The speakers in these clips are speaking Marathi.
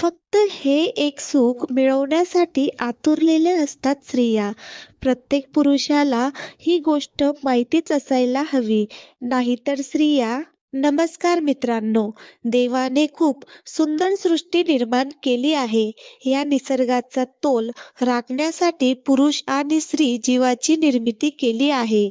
फक्त हे एक सुख मिळवण्यासाठी आतुरलेल्या असतात स्त्रिया. प्रत्येक पुरुषाला ही गोष्ट माहितीच असायला हवी. नाहीतर स्त्रिया नमस्कार मित्रांनो, देवाने खूप सुंदर सृष्टी निर्माण केली आहे. या निसर्गाचा तोल राखण्यासाठी पुरुष आणि स्त्री जीवाची निर्मिती केली आहे.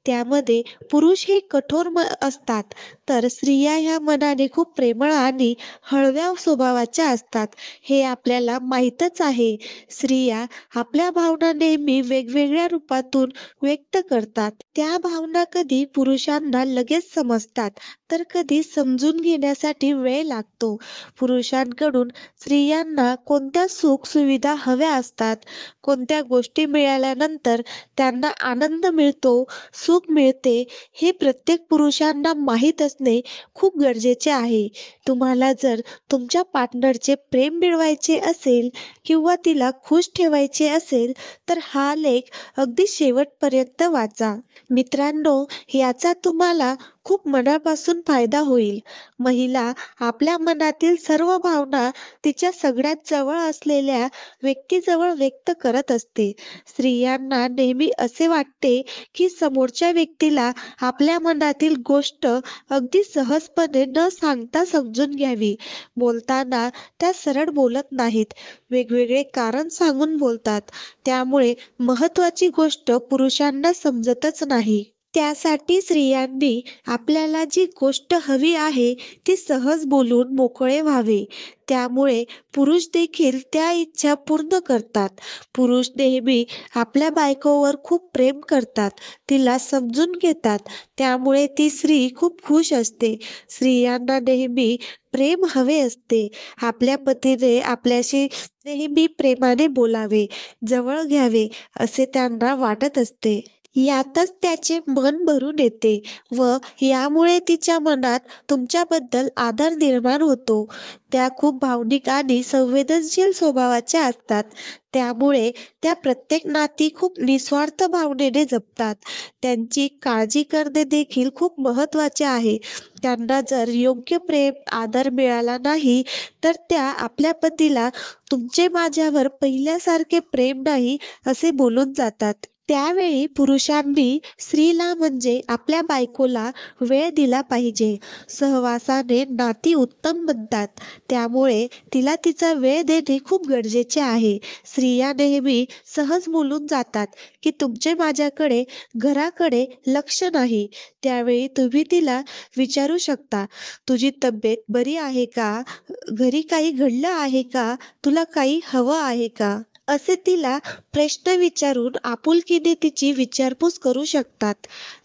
त्यामध्ये पुरुष हे कठोर असतात, तर स्त्रिया ह्या मनाने खूप प्रेमळ आणि हळव्या स्वभावाच्या असतात. हे आपल्याला माहीतच आहे. स्त्रिया आपल्या भावना नेहमी वेगवेगळ्या रूपातून व्यक्त करतात. त्या भावना कधी पुरुषांना लगेच समजतात, तर कधी समजून घेण्यासाठी वेळ लागतो. पुरुषांकडून स्त्रियांना कोणत्या सुख-सुविधा हव्या असतात, कोणत्या गोष्टी मिळाल्यानंतर त्यांना आनंद मिळतो, सुख मिळते, हे प्रत्येक पुरुषांना माहीत असणे खूप गरजेचे आहे. तुम्हाला जर तुमच्या पार्टनरचे प्रेम मिळवायचे असेल किंवा तिला खुश ठेवायचे असेल, तर हा लेख अगदी शेवटपर्यंत वाचा. मित्रांनो, याचा तुम्हाला खूप मनापासून फायदा होईल. महिला आपल्या मनातील सर्व भावना तिच्या सगळ्यात जवळ असलेल्या व्यक्तीजवळ व्यक्त करत असते. स्त्रियांना नेहमी असे वाटते की समोरच्या व्यक्तीला आपल्या मनातील गोष्ट अगदी सहजपणे न सांगता समजून घ्यावी. बोलताना त्या सरळ बोलत नाहीत, वेगवेगळे कारण सांगून बोलतात. त्यामुळे महत्त्वाची गोष्ट पुरुषांना समजतच नाही. त्यासाठी स्त्रियांनी आपल्याला जी गोष्ट हवी आहे ती सहज बोलून मोकळे व्हावे. त्यामुळे पुरुष देखील त्या इच्छा पूर्ण करतात. पुरुष नेहमी आपल्या बायकोवर खूप प्रेम करतात, तिला समजून घेतात. त्यामुळे ती स्त्री खूप खुश असते. स्त्रियांना नेहमी प्रेम हवे असते. आपल्या पतीने आपल्याशी नेहमी प्रेमाने बोलावे, जवळ घ्यावे असे त्यांना वाटत असते. यातच त्याचे मन भरून येते व यामुळे तिच्या मनात तुमच्याबद्दल आदर निर्माण होतो. त्या खूप भावनिक आणि संवेदनशील स्वभावाच्या असतात. त्यामुळे त्या प्रत्येक नाती खूप निस्वार्थ भावनेने जपतात. त्यांची काळजी करणे देखील खूप महत्त्वाचे आहे. त्यांना जर योग्य प्रेम, आदर मिळाला नाही, तर त्या आपल्या पतीला तुमचे माझ्यावर पहिल्यासारखे प्रेम नाही असे बोलून जातात. त्यावेळी पुरुषांनी स्त्रीला म्हणजे आपल्या बायकोला वेळ दिला पाहिजे. सहवासाने नाती उत्तम बनतात. त्यामुळे तिला तिचा वेळ देणे खूप गरजेचे आहे. स्त्रिया नेहमी सहज बोलून जातात की तुमचे माझ्याकडे, घराकडे लक्ष नाही. त्यावेळी तुम्ही तिला विचारू शकता, तुझी तब्येत बरी आहे का? घरी काही घडलं आहे का? तुला काही हवं आहे का? असे तिला प्रश्न विचारून आपुलकीने तिची विचारपूस करू शकतात.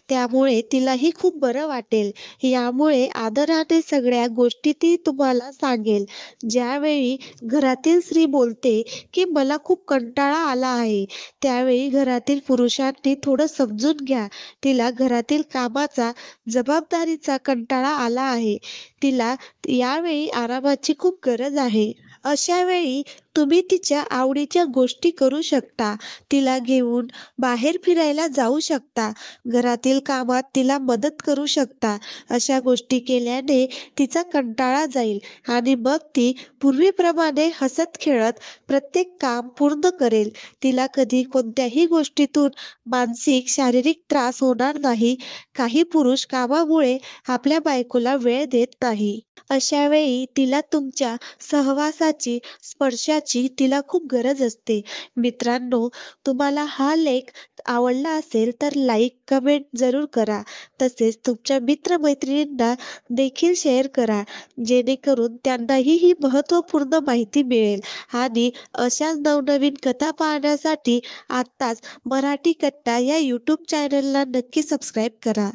त्यामुळे तिलाही खूप बरं वाटेल. यामुळे आदराने सगळ्या गोष्टी ती तुम्हाला सांगेल. ज्यावेळी घरातील स्त्री बोलते की मला खूप कंटाळा आला आहे, त्यावेळी घरातील पुरुषांनी थोडं समजून घ्या. तिला घरातील कामाचा, जबाबदारीचा कंटाळा आला आहे. तिला यावेळी आरामाची खूप गरज आहे. अशा वेळी तुम्ही तिच्या आवडीच्या गोष्टी करू शकता. तिला घेऊन बाहेर फिरायला जाऊ शकता. घरातील कामात तिला मदत करू शकता. अशा गोष्टी केल्याने तिचा कंटाळा जाईल आणि मग ती पूर्वीप्रमाणे हसत-खेळत प्रत्येक काम पूर्ण करेल. तिला कधी कोणत्याही गोष्टीतून मानसिक, शारीरिक त्रास होणार नाही. काही पुरुष कामामुळे आपल्या बायकोला वेळ देत नाही. अशा वेळी तिला तुमच्या सहवासाची, स्पर्शाची तिला खूप गरज असते. मित्रांनो, तुम्हाला हा लेख आवडला असेल तर लाईक, कमेंट जरूर करा. तसेच तुमच्या मित्र-मैत्रिणींना देखील शेअर करा, जेणेकरून त्यांनाही ही महत्त्वपूर्ण माहिती मिळेल. आणि अशाच नवनवीन कथा पाहण्यासाठी आत्ताच मराठी कट्टा या यूट्यूब चॅनलला नक्की सबस्क्राईब करा.